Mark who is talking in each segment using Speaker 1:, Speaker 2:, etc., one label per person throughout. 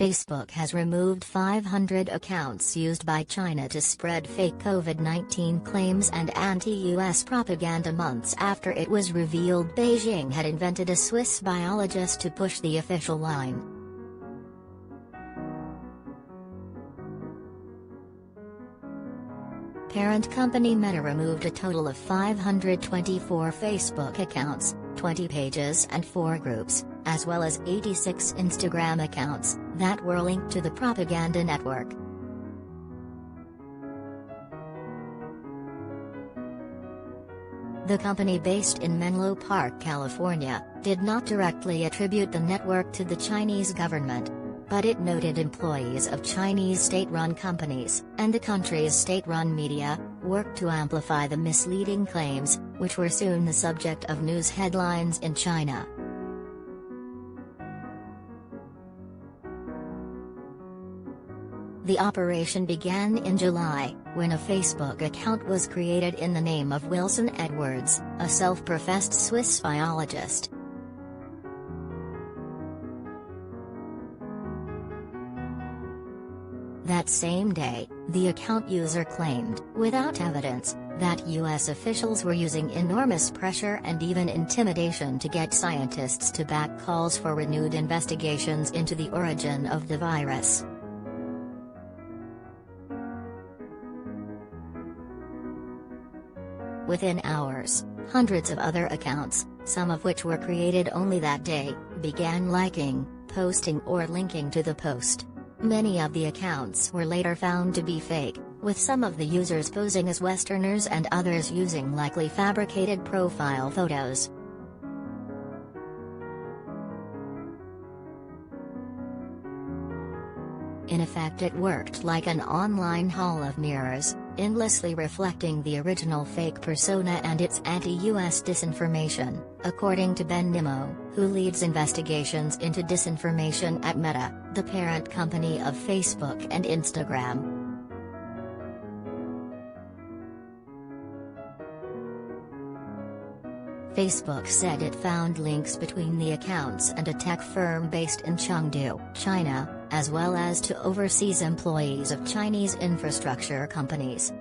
Speaker 1: Facebook has removed 500 accounts used by China to spread fake COVID-19 claims and anti-US propaganda months after it was revealed Beijing had invented a Swiss biologist to push the official line. Parent company Meta removed a total of 524 Facebook accounts, 20 pages and 4 groups, as well as 86 Instagram accounts that were linked to the propaganda network. The company, based in Menlo Park, California, did not directly attribute the network to the Chinese government, but it noted employees of Chinese state-run companies and the country's state-run media worked to amplify the misleading claims, which were soon the subject of news headlines in China. The operation began in July, when a Facebook account was created in the name of Wilson Edwards, a self-professed Swiss biologist. That same day, the account user claimed, without evidence, that U.S. officials were using enormous pressure and even intimidation to get scientists to back calls for renewed investigations into the origin of the virus. Within hours, hundreds of other accounts, some of which were created only that day, began liking, posting or linking to the post. Many of the accounts were later found to be fake, with some of the users posing as Westerners and others using likely fabricated profile photos. In effect, it worked like an online hall of mirrors, endlessly reflecting the original fake persona and its anti-US disinformation, according to Ben Nimmo, who leads investigations into disinformation at Meta, the parent company of Facebook and Instagram. Facebook said it found links between the accounts and a tech firm based in Chengdu, China, as well as to overseas employees of Chinese infrastructure companies.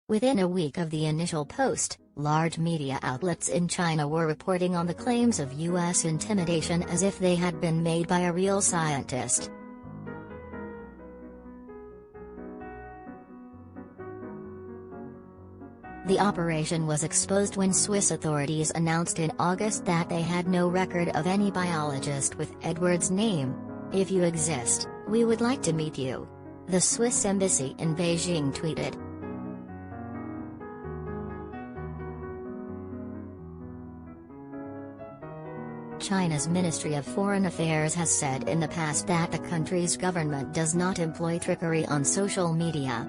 Speaker 1: Within a week of the initial post, large media outlets in China were reporting on the claims of U.S. intimidation as if they had been made by a real scientist. The operation was exposed when Swiss authorities announced in August that they had no record of any biologist with Edwards' name. "If you exist, we would like to meet you," the Swiss embassy in Beijing tweeted. China's Ministry of Foreign Affairs has said in the past that the country's government does not employ trickery on social media.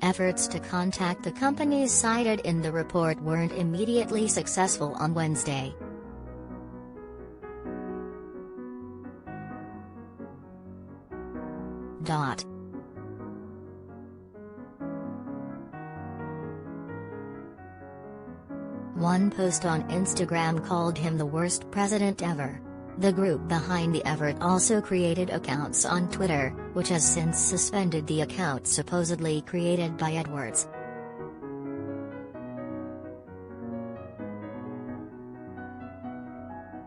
Speaker 1: Efforts to contact the companies cited in the report weren't immediately successful on Wednesday. One post on Instagram called him the worst president ever. The group behind the effort also created accounts on Twitter, which has since suspended the account supposedly created by Edwards.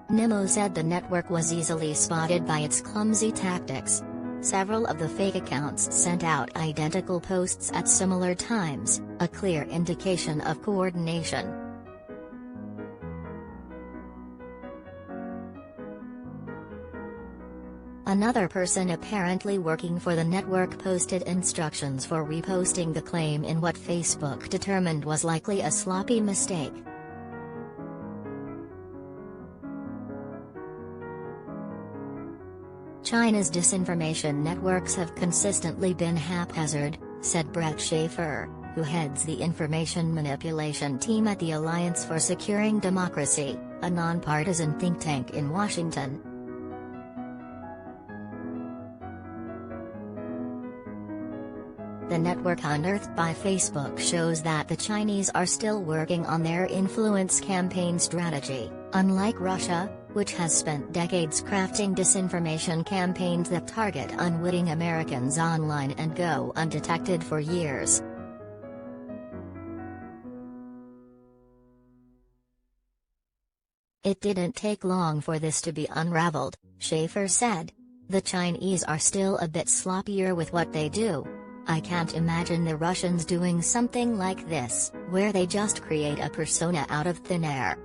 Speaker 1: Nimmo said the network was easily spotted by its clumsy tactics. Several of the fake accounts sent out identical posts at similar times, a clear indication of coordination. Another person apparently working for the network posted instructions for reposting the claim in what Facebook determined was likely a sloppy mistake. China's disinformation networks have consistently been haphazard, said Brett Schaefer, who heads the information manipulation team at the Alliance for Securing Democracy, a nonpartisan think tank in Washington. The the network unearthed by Facebook shows that the Chinese are still working on their influence campaign strategy, unlike Russia, which has spent decades crafting disinformation campaigns that target unwitting Americans online and go undetected for years. It didn't take long for this to be unraveled, Schaefer said. The Chinese are still a bit sloppier with what they do. I can't imagine the Russians doing something like this, where they just create a persona out of thin air.